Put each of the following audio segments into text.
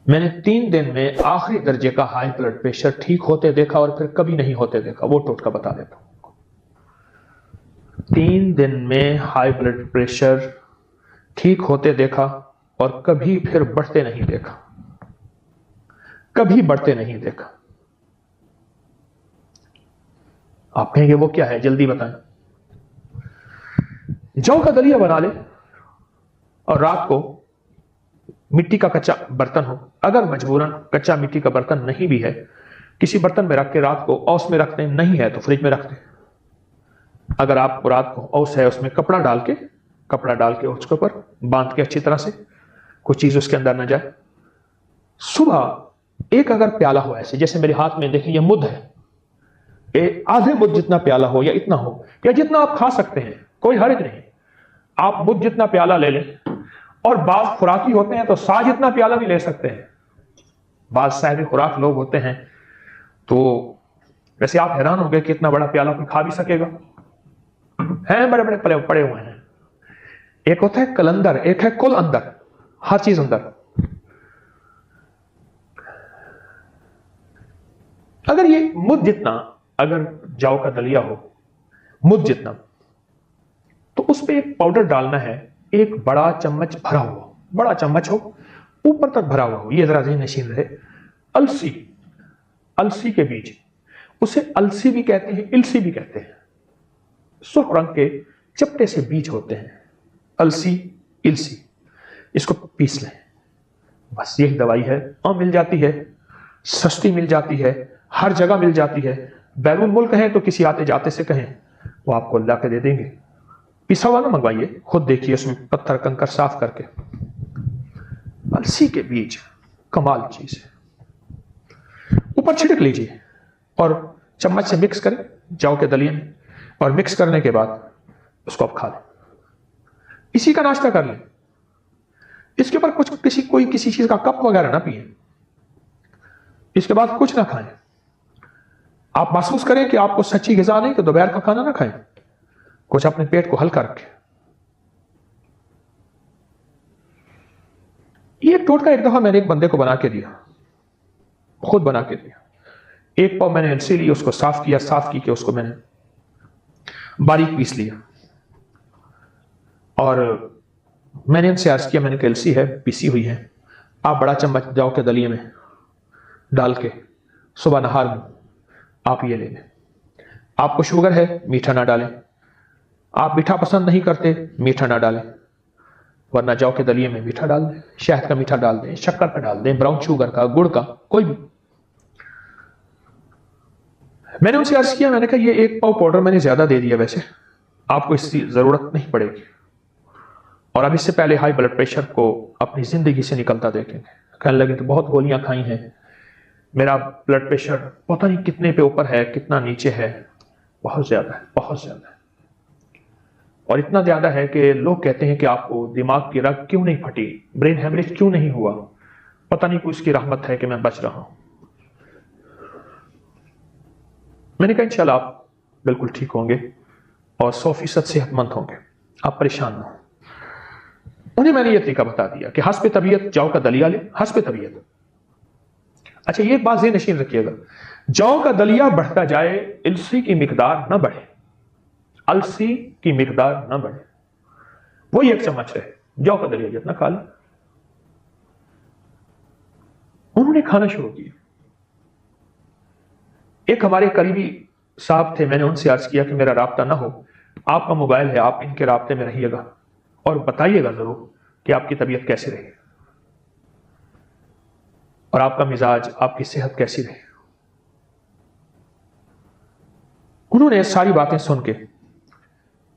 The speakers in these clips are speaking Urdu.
میں نے 3 دن میں آخری درجے کا ہائی بلڈ پریشر ٹھیک ہوتے دیکھا اور پھر کبھی نہیں ہوتے دیکھا. وہ ٹوٹکا بتا دیتا ہوں. 3 دن میں ہائی بلڈ پریشر ٹھیک ہوتے دیکھا اور کبھی پھر بڑھتے نہیں دیکھا. کبھی بڑھتے نہیں دیکھا. آپ کہیں گے وہ کیا ہے؟ جلدی بتائیں. جو کا دلیا بنا لے اور رات کو مٹی کا کچا برتن ہو، اگر مجبوراً کچا مٹی کا برتن نہیں بھی ہے، کسی برتن میں رکھ کے رات کو اوس میں رکھ دیں، نہیں ہے تو فریج میں رکھ دیں. اگر آپ کو رات کو اوس ہے، اس میں کپڑا ڈال کے اس کے اوپر باندھ کے اچھی طرح سے کوئی چیز اس کے اندر نہ جائے. صبح ایک اگر پیالہ ہو ایسے، جیسے میرے ہاتھ میں دیکھیں یہ مد ہے، آدھے مد جتنا پیالہ ہو یا اتنا ہو یا جتنا آپ کھا سکتے ہیں، کوئی حرج نہیں. آپ مد جتنا پیالہ لے لیں، اور بعض خوراکی ہوتے ہیں تو سا جتنا پیالہ بھی لے سکتے ہیں. بعض صاحب خوراک لوگ ہوتے ہیں تو ویسے آپ حیران ہو گئے کہ اتنا بڑا پیالہ کوئی کھا بھی سکے گا. ہیں بڑے بڑے پڑے ہوئے ہیں. ایک ہوتا ہے کلندر، ایک ہے کل اندر، ہر چیز اندر. اگر یہ مد جتنا، اگر جو کا دلیا ہو مد جتنا، تو اس پہ ایک پاؤڈر ڈالنا ہے، ایک بڑا چمچ بھرا ہوا، بڑا چمچ ہو اوپر تک بھرا ہوا ہو. یہ ذرا ذہن نشین رہے. السی کے بیج، اسے السی بھی کہتے ہیں، السی بھی کہتے ہیں. سرخ رنگ کے چپٹے سے بیج ہوتے ہیں، السی اس کو پیس لیں. بس یہ دوائی ہے، اور مل جاتی ہے، سستی مل جاتی ہے، ہر جگہ مل جاتی ہے. بیرون ملک ہیں تو کسی آتے جاتے سے کہیں، وہ آپ کو لا کے دے دیں گے. پیسا ہوا نہ منگوائیے، خود دیکھیے اس میں پتھر کنکر صاف کر کے. السی کے بیج کمال چیز ہے. اوپر چھڑک لیجیے اور چمچ سے مکس کریں جو کے دلیے میں، اور مکس کرنے کے بعد اس کو آپ کھا لیں. اسی کا ناشتہ کر لیں. اس کے اوپر کسی چیز کا کپ وغیرہ نہ پئیں. اس کے بعد کچھ نہ کھائیں. آپ محسوس کریں کہ آپ کو سچی غذا نہیں تو دوپہر کا کھانا نہ کھائیں. کچھ اپنے پیٹ کو ہلکا رکھیں. یہ ٹوٹکا ایک دفعہ میں نے ایک بندے کو بنا کے دیا، خود بنا کے دیا. 1 پاؤ میں نے السی لی، اس کو صاف کی اس کو میں نے باریک پیس لیا، اور میں نے ان سے عرض کیا، میں نے کہا السی ہے پیسی ہوئی ہے، آپ بڑا چمچ جو کے دلیے میں ڈال کے صبح نہار میں آپ یہ لے لیں. آپ کو شوگر ہے میٹھا نہ ڈالیں، آپ میٹھا پسند نہیں کرتے میٹھا نہ ڈالیں، ورنہ جو کے دلیے میں میٹھا ڈال دیں، شہد کا میٹھا ڈال دیں، شکر کا ڈال دیں، براؤن شوگر کا، گڑ کا، کوئی بھی. میں نے ان سے عرض کیا، میں نے کہا یہ 1 پاؤ پاؤڈر میں نے زیادہ دے دیا، ویسے آپ کو اس کی ضرورت نہیں پڑے گی، اور اب اس سے پہلے ہائی بلڈ پریشر کو اپنی زندگی سے نکلتا دیکھیں گے. کہنے لگے تو بہت گولیاں کھائی ہیں، میرا بلڈ پریشر پتہ نہیں کتنے پہ اوپر ہے کتنا نیچے ہے، بہت زیادہ ہے، بہت زیادہ ہے. اور اتنا زیادہ ہے کہ لوگ کہتے ہیں کہ آپ کو دماغ کی رگ کیوں نہیں پھٹی، برین ہیمریج کیوں نہیں ہوا، پتہ نہیں کوئی اس کی رحمت ہے کہ میں بچ رہا ہوں. میں نے کہا انشاءاللہ آپ بالکل ٹھیک ہوں گے اور 100% صحت مند ہوں گے، آپ پریشان نہ ہوں. انہیں میں نے یہ طریقہ بتا دیا کہ حسب طبیعت جو کا دلیا لے، حسب طبیعت. اچھا یہ بات ذہن نشین رکھیے گا، جو کا دلیا بڑھتا جائے، السی کی مقدار نہ بڑھے، السی کی مقدار نہ بڑھے. وہی 1 چمچ رہے، جو کا دلیا جتنا کھا لیں. انہوں نے کھانا شروع کیا. ایک ہمارے قریبی صاحب تھے، میں نے ان سے عرض کیا کہ میرا رابطہ نہ ہو، آپ کا موبائل ہے، آپ ان کے رابطے میں رہیے گا اور بتائیے گا ضرور کہ آپ کی طبیعت کیسی رہی اور آپ کا مزاج، آپ کی صحت کیسی رہی. انہوں نے ساری باتیں سن کے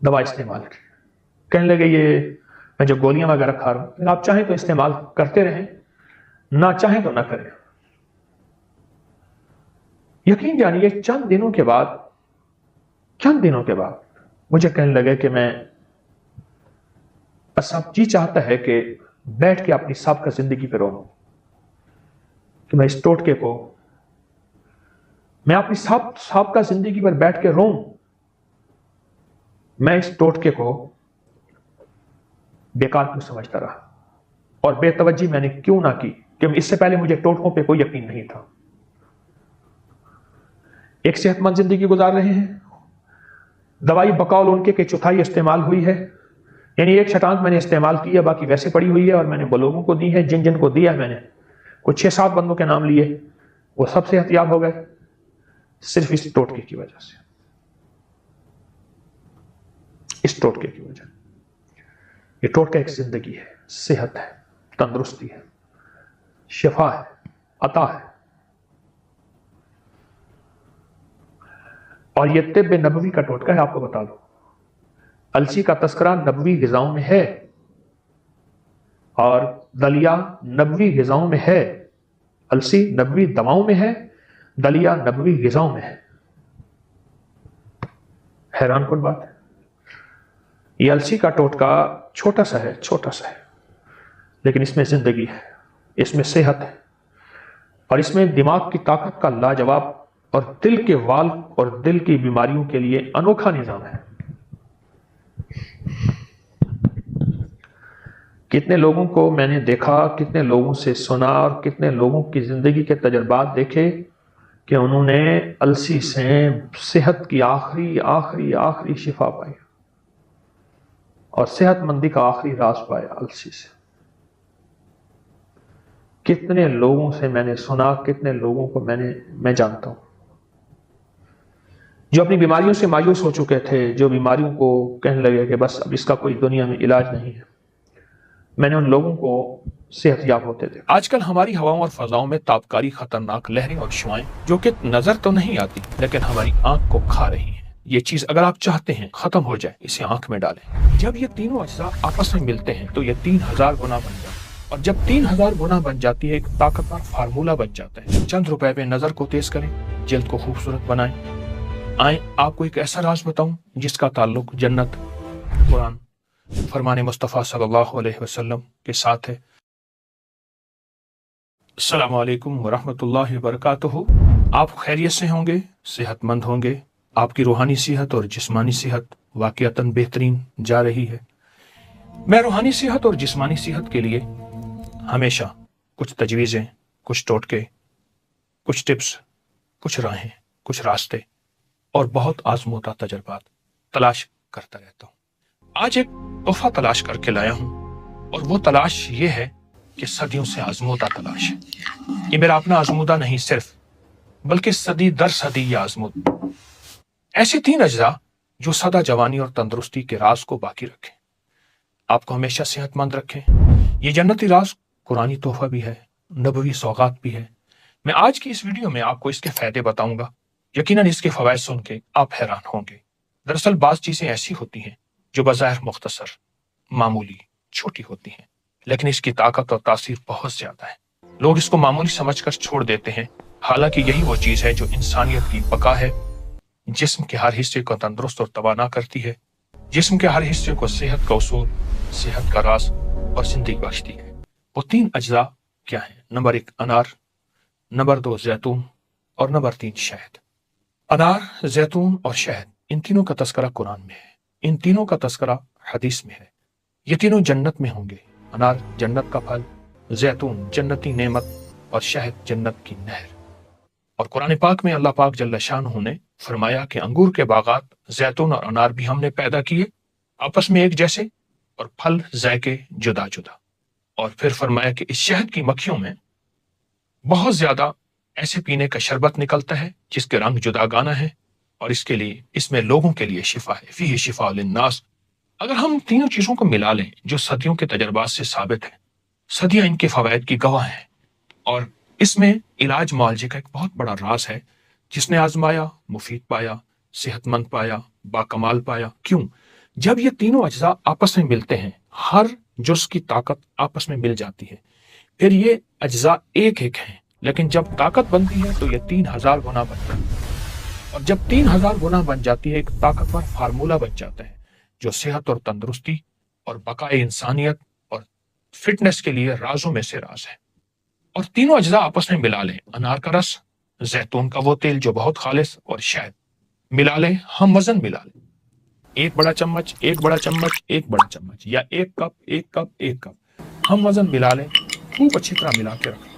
دوا استعمال کی. کہنے لگے یہ میں جو گولیاں وغیرہ کھا رہا ہوں، آپ چاہیں تو استعمال کرتے رہیں، نہ چاہیں تو نہ کریں. یقین جانیے چند دنوں کے بعد مجھے کہنے لگے کہ میں بس اب جی چاہتا ہے کہ بیٹھ کے اپنی سابقہ زندگی پہ رہوں، کہ میں اس ٹوٹکے کو، میں اپنی سابقہ زندگی پر بیٹھ کے رہوں. میں اس ٹوٹکے کو بیکار کیوں سمجھتا رہا اور بے توجہی میں نے کیوں نہ کی. کہ اس سے پہلے مجھے ٹوٹکوں پہ کوئی یقین نہیں تھا. ایک صحت مند زندگی گزار رہے ہیں. دوائی بقول ان کے کہ چوتھائی استعمال ہوئی ہے، یعنی ایک شٹانک میں نے استعمال کی ہے، باقی ویسے پڑی ہوئی ہے، اور میں نے وہ لوگوں کو دی ہے جن جن کو دیا ہے میں نے کچھ 6-7 بندوں کے نام لیے، وہ سب صحت یاب ہو گئے صرف اس ٹوٹکے کی وجہ سے. اس ٹوٹکے کی وجہ. یہ ٹوٹکا ایک زندگی ہے، صحت ہے، تندرستی ہے، شفا ہے، عطا ہے. اور یہ طب نبوی کا ٹوٹکا ہے. آپ کو بتا دو السی کا تذکرہ نبوی غذاؤں میں ہے، اور دلیا نبوی غذاؤں میں ہے. السی نبوی دواؤں میں ہے، دلیا نبوی غذاؤں میں ہے. حیران کن بات ہے. یہ السی کا ٹوٹکا چھوٹا سا ہے، چھوٹا سا ہے، لیکن اس میں زندگی ہے، اس میں صحت ہے، اور اس میں دماغ کی طاقت کا لاجواب اور دل کے والو اور دل کی بیماریوں کے لیے انوکھا نظام ہے. کتنے لوگوں کو میں نے دیکھا، کتنے لوگوں سے سنا، اور کتنے لوگوں کی زندگی کے تجربات دیکھے کہ انہوں نے السی سے صحت کی آخری شفا پائی، اور صحت مندی کا آخری راز پایا السی سے. کتنے لوگوں سے میں نے سنا، کتنے لوگوں کو میں جانتا ہوں جو اپنی بیماریوں سے مایوس ہو چکے تھے، جو بیماریوں کو کہنے لگے کہ بس اب اس کا کوئی دنیا میں علاج نہیں ہے. میں نے ان لوگوں کو صحت یاب ہوتے تھے. آج کل ہماری ہواؤں اور فضاؤں میں تابکاری خطرناک لہریں اور شعائیں جو کہ نظر تو نہیں آتی لیکن ہماری آنکھ کو کھا رہی ہیں. یہ چیز اگر آپ چاہتے ہیں ختم ہو جائے، اسے آنکھ میں ڈالیں. جب یہ تینوں اجزاء آپس میں ملتے ہیں تو یہ 3000 گنا بن جاتا ہے، اور جب 3000 گنا بن جاتی ہے ایک طاقتور فارمولہ بن جاتا ہے. چند روپے پہ نظر کو تیز کریں، جلد کو خوبصورت بنائیں. آئیں آپ کو ایک ایسا راز بتاؤں جس کا تعلق جنت، قرآن، فرمان مصطفیٰ صلی اللہ علیہ وسلم کے ساتھ ہے. السلام علیکم ورحمۃ اللہ وبرکاتہ. آپ خیریت سے ہوں گے، صحت مند ہوں گے. آپ کی روحانی صحت اور جسمانی صحت واقعتاً بہترین جا رہی ہے. میں روحانی صحت اور جسمانی صحت کے لیے ہمیشہ کچھ تجویزیں، کچھ ٹوٹکے، کچھ ٹپس، کچھ راہیں، کچھ راستے اور بہت آزمودہ تجربات تلاش کرتا رہتا ہوں. آج ایک تحفہ تلاش کر کے لایا ہوں، اور وہ تلاش یہ ہے کہ صدیوں سے آزمودہ تلاش ہے. یہ میرا اپنا آزمودہ نہیں صرف، بلکہ صدی در صدی یہ آزمودہ. ایسے 3 اجزاء جو سدا جوانی اور تندرستی کے راز کو باقی رکھیں، آپ کو ہمیشہ صحت مند رکھیں. یہ جنتی راز قرآنی تحفہ بھی ہے، نبوی سوغات بھی ہے. میں آج کی اس ویڈیو میں آپ کو اس کے فائدے بتاؤں گا. یقیناً اس کے فوائد سن کے آپ حیران ہوں گے. دراصل بعض چیزیں ایسی ہوتی ہیں جو بظاہر مختصر، معمولی، چھوٹی ہوتی ہیں، لیکن اس کی طاقت اور تاثیر بہت زیادہ ہے. لوگ اس کو معمولی سمجھ کر چھوڑ دیتے ہیں، حالانکہ یہی وہ چیز ہے جو انسانیت کی بقا ہے. جسم کے ہر حصے کو تندرست اور توانا کرتی ہے، جسم کے ہر حصے کو صحت کا اصول، صحت کا راز اور زندگی بخشتی ہے. وہ 3 اجزاء کیا ہیں؟ نمبر 1 انار، نمبر 2 زیتون، اور نمبر 3 شہد. انار، زیتون اور شہد، ان تینوں کا تذکرہ قرآن میں ہے، ان تینوں کا تذکرہ حدیث میں ہے. یہ تینوں جنت میں ہوں گے. انار جنت کا پھل، زیتون جنتی نعمت، اور شہد جنت کی نہر. اور قرآن پاک میں اللہ پاک جل شانہ نے فرمایا کہ انگور کے باغات زیتون اور انار بھی ہم نے پیدا کیے، آپس میں ایک جیسے، اور پھل ذائقے جدا جدا. اور پھر فرمایا کہ اس شہد کی مکھیوں میں بہت زیادہ ایسے پینے کا شربت نکلتا ہے جس کے رنگ جدا گانا ہے، اور اس کے لیے، اس میں لوگوں کے لیے شفا ہے. فیہ شفاء للناس. اگر ہم تینوں چیزوں کو ملا لیں جو صدیوں کے تجربات سے ثابت ہیں، صدیاں ان کے فوائد کی گواہ ہیں، اور اس میں علاج معالجے کا ایک بہت بڑا راز ہے. جس نے آزمایا مفید پایا، صحت مند پایا، باکمال پایا. کیوں؟ جب یہ تینوں اجزاء آپس میں ملتے ہیں، ہر جز کی طاقت آپس میں مل جاتی ہے. پھر یہ اجزاء ایک ایک ہیں، لیکن جب طاقت بنتی ہے تو یہ 3000 گنا بن جاتی ہے. اور جب 3000 گنا بن جاتی ہے ایک طاقتور فارمولہ بن جاتا ہے جو صحت اور تندرستی اور بقائے انسانیت اور فٹنس کے لیے رازوں میں سے راز ہے. اور تینوں اجزاء آپس میں ملا لیں، انار کا رس، زیتون کا وہ تیل جو بہت خالص، اور شہد ملا لیں، ہم وزن ملا لیں، 1 بڑا چمچ، 1 بڑا چمچ، 1 بڑا چمچ، یا 1 کپ، 1 کپ، 1 کپ، ہم وزن ملا لیں، خوب اچھی طرح ملا کے رکھیں.